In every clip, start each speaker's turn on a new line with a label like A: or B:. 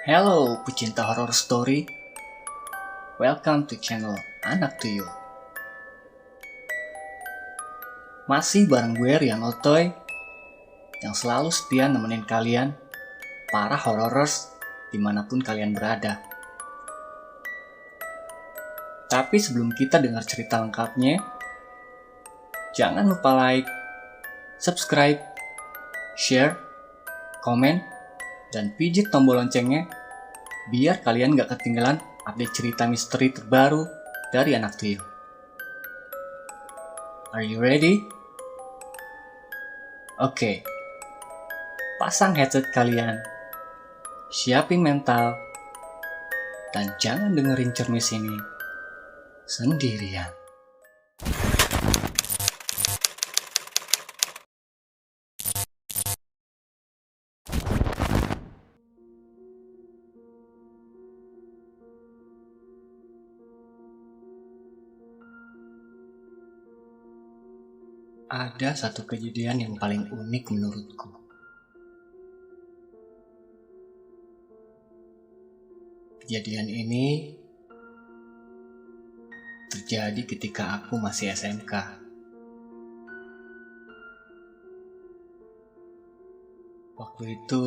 A: Hello pecinta horror story, welcome to channel Anak Tuyul. Masih bareng gue Rian Otoy yang selalu setia nemenin kalian para hororers dimanapun kalian berada. Tapi sebelum kita dengar cerita lengkapnya, jangan lupa like, subscribe, share, komen, dan pijit tombol loncengnya biar kalian gak ketinggalan update cerita misteri terbaru dari Anak Tuyul. Are you ready? Oke, pasang headset kalian, siapin mental, dan jangan dengerin cermis ini sendirian. Ada satu kejadian yang paling unik menurutku. Kejadian ini terjadi ketika aku masih SMK. Waktu itu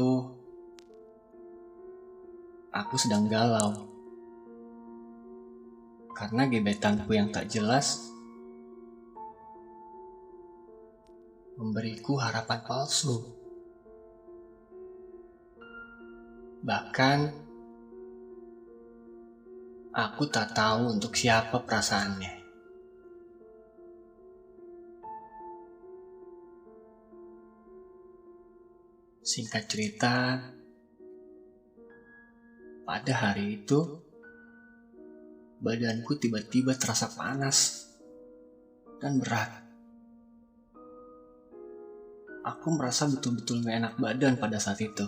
A: aku sedang galau karena gebetanku yang tak jelas memberiku harapan palsu. Bahkan aku tak tahu untuk siapa perasaannya. Singkat cerita, pada hari itu badanku tiba-tiba terasa panas dan berat. Aku merasa betul-betul gak enak badan pada saat itu.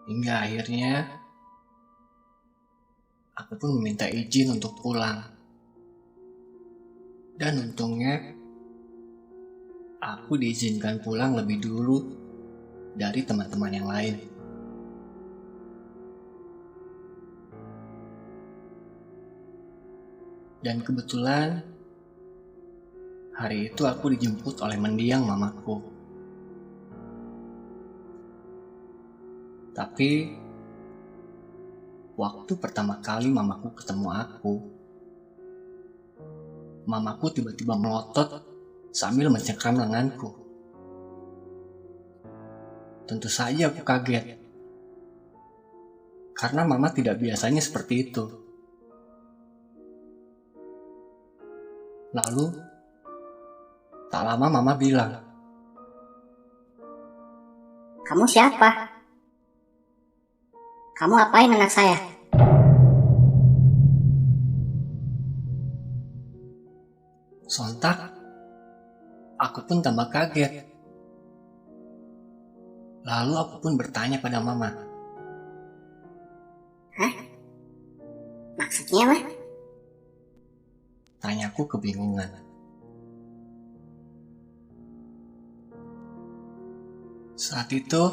A: Hingga akhirnya, aku pun meminta izin untuk pulang. Dan untungnya, aku diizinkan pulang lebih dulu dari teman-teman yang lain. Dan kebetulan, hari itu aku dijemput oleh mendiang mamaku. Tapi, waktu pertama kali mamaku ketemu aku, mamaku tiba-tiba melotot sambil mencengkram lenganku. Tentu saja aku kaget, karena mama tidak biasanya seperti itu. Lalu, tak lama mama bilang,
B: "Kamu siapa? Kamu apain anak saya?"
A: sontak, aku pun tambah kaget. Lalu aku pun bertanya pada mama,
B: "Hah? Maksudnya apa?"
A: tanyaku kebingungan. Saat itu,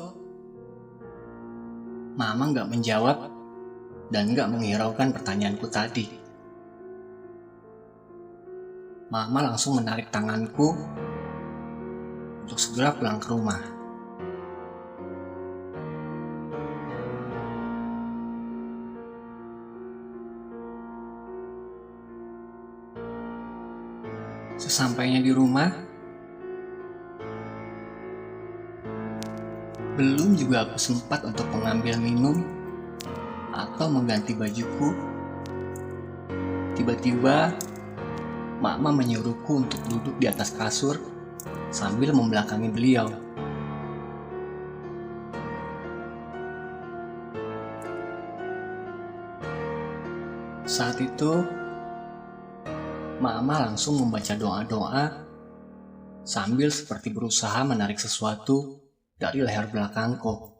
A: mama gak menjawab dan gak menghiraukan pertanyaanku tadi. Mama langsung menarik tanganku untuk segera pulang ke rumah. Sesampainya di rumah, belum juga aku sempat untuk mengambil minum atau mengganti bajuku. Tiba-tiba, mama menyuruhku untuk duduk di atas kasur sambil membelakangi beliau. Saat itu, mama langsung membaca doa-doa sambil seperti berusaha menarik sesuatu dari leher belakangku.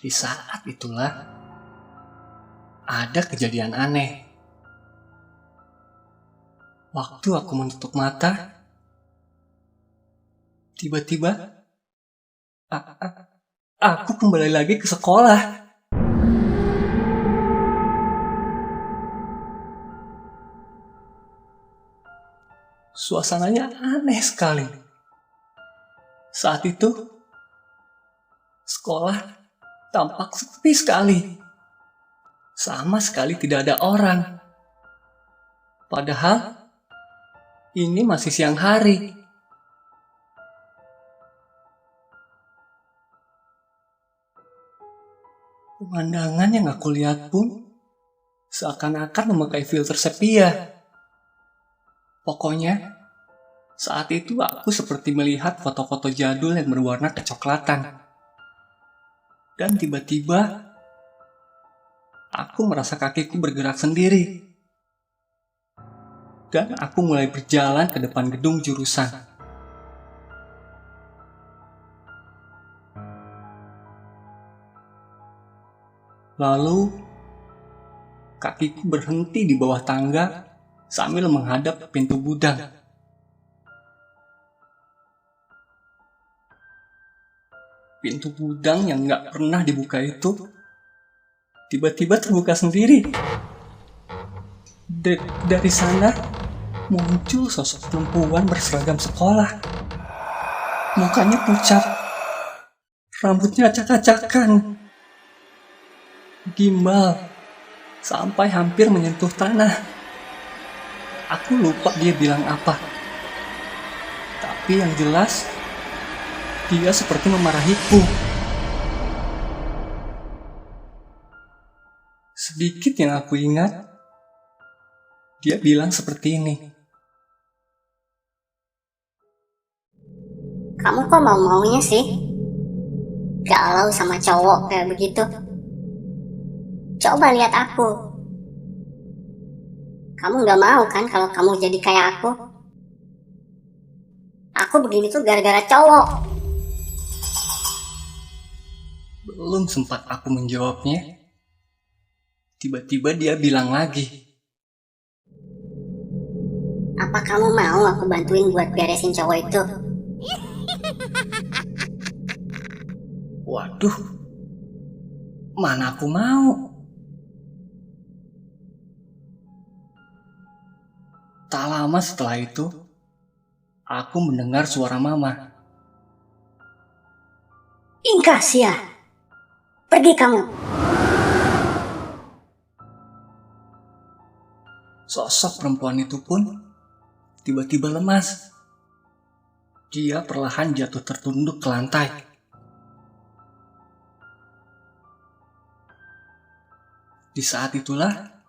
A: Di saat itulah, ada kejadian aneh. Waktu aku menutup mata, tiba-tiba aku kembali lagi ke sekolah. Suasananya aneh sekali. Saat itu, sekolah tampak sepi sekali. Sama sekali tidak ada orang. Padahal, ini masih siang hari. Pemandangan yang aku lihat pun seakan-akan memakai filter sepia. Pokoknya, saat itu aku seperti melihat foto-foto jadul yang berwarna kecoklatan. Dan tiba-tiba, aku merasa kakiku bergerak sendiri. Dan aku mulai berjalan ke depan gedung jurusan. Lalu, kakiku berhenti di bawah tangga sambil menghadap pintu gudang. Pintu gudang yang gak pernah dibuka itu tiba-tiba terbuka sendiri. Dari sana muncul sosok perempuan berseragam sekolah. Mukanya pucat, rambutnya acak-acakan, gimbal, sampai hampir menyentuh tanah. Aku lupa dia bilang apa. Tapi yang jelas, dia seperti memarahiku. Sedikit yang aku ingat, dia bilang seperti ini.
B: Kamu kok mau-maunya sih? Galau sama cowok kayak begitu. Coba lihat aku. Kamu gak mau kan kalau kamu jadi kayak aku? Aku begini tuh gara-gara cowok.
A: Belum sempat aku menjawabnya, tiba-tiba dia bilang lagi.
B: Apa kamu mau aku bantuin buat beresin cowok itu?
A: Waduh, mana aku mau? Tak lama setelah itu, aku mendengar suara mama.
B: Ingkasia, pergi kamu.
A: Sosok perempuan itu pun tiba-tiba lemas. Dia perlahan jatuh tertunduk ke lantai. Di saat itulah,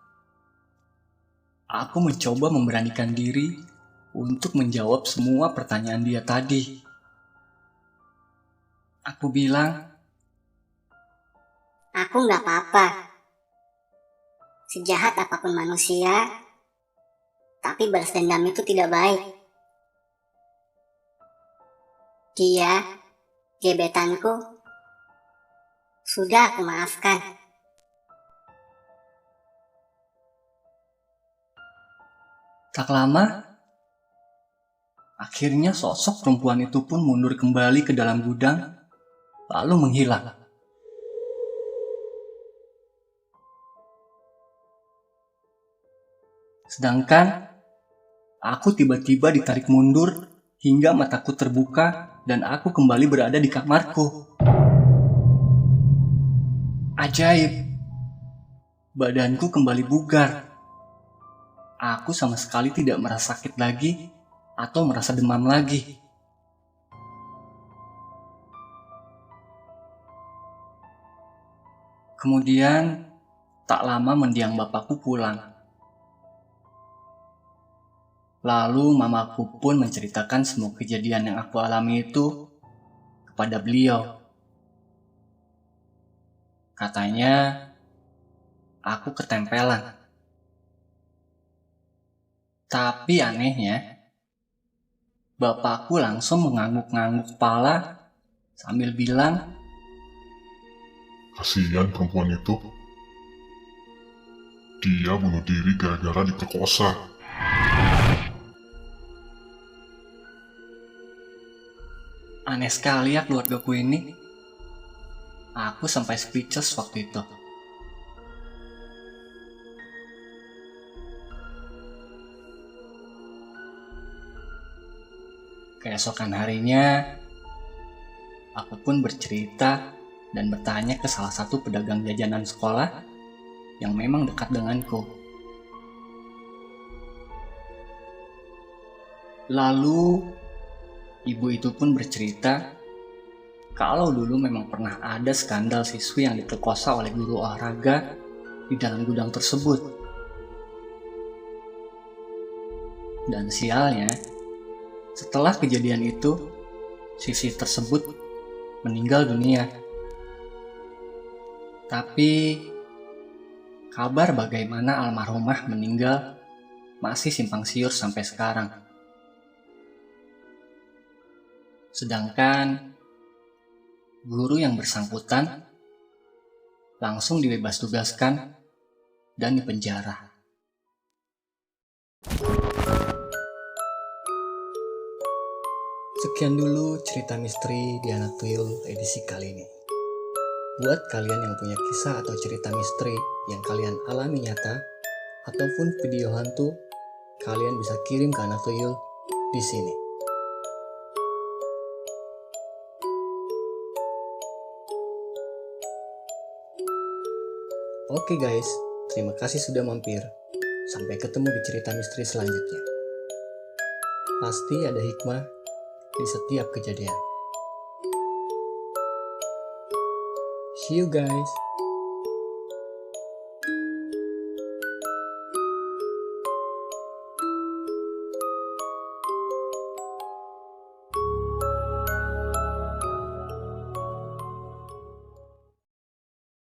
A: aku mencoba memberanikan diri untuk menjawab semua pertanyaan dia tadi. Aku bilang,
B: Aku gak apa-apa. Sejahat apapun manusia, tapi balas dendam itu tidak baik. Dia, gebetanku, sudah aku maafkan.
A: tak lama, akhirnya sosok perempuan itu pun mundur kembali ke dalam gudang, lalu menghilang. Sedangkan, aku tiba-tiba ditarik mundur hingga mataku terbuka dan aku kembali berada di kamarku. Ajaib, badanku kembali bugar. Aku sama sekali tidak merasa sakit lagi atau merasa demam lagi. Kemudian, tak lama mendiang bapakku pulang. Lalu mamaku pun menceritakan semua kejadian yang aku alami itu kepada beliau. Katanya, aku ketempelan. Tapi anehnya, bapakku langsung mengangguk-ngangguk kepala sambil bilang,
C: Kasihan perempuan itu. Dia bunuh diri gara-gara diperkosa.
A: Aneh sekali ya keluargaku ini. Aku sampai speechless waktu itu. Keesokan harinya, aku pun bercerita dan bertanya ke salah satu pedagang jajanan sekolah yang memang dekat denganku. Lalu, ibu itu pun bercerita kalau dulu memang pernah ada skandal siswi yang diperkosa oleh guru olahraga di dalam gudang tersebut. Dan sialnya, setelah kejadian itu, siswi tersebut meninggal dunia. Tapi, kabar bagaimana almarhumah meninggal masih simpang siur sampai sekarang. Sedangkan, guru yang bersangkutan langsung dibebas tugaskan dan dipenjara. Sekian dulu cerita misteri di Anak Tuyul edisi kali ini. Buat kalian yang punya kisah atau cerita misteri yang kalian alami nyata, ataupun video hantu, kalian bisa kirim ke Anak Tuyul di sini. Oke guys, terima kasih sudah mampir. Sampai ketemu di cerita misteri selanjutnya. Pasti ada hikmah di setiap kejadian. See you guys.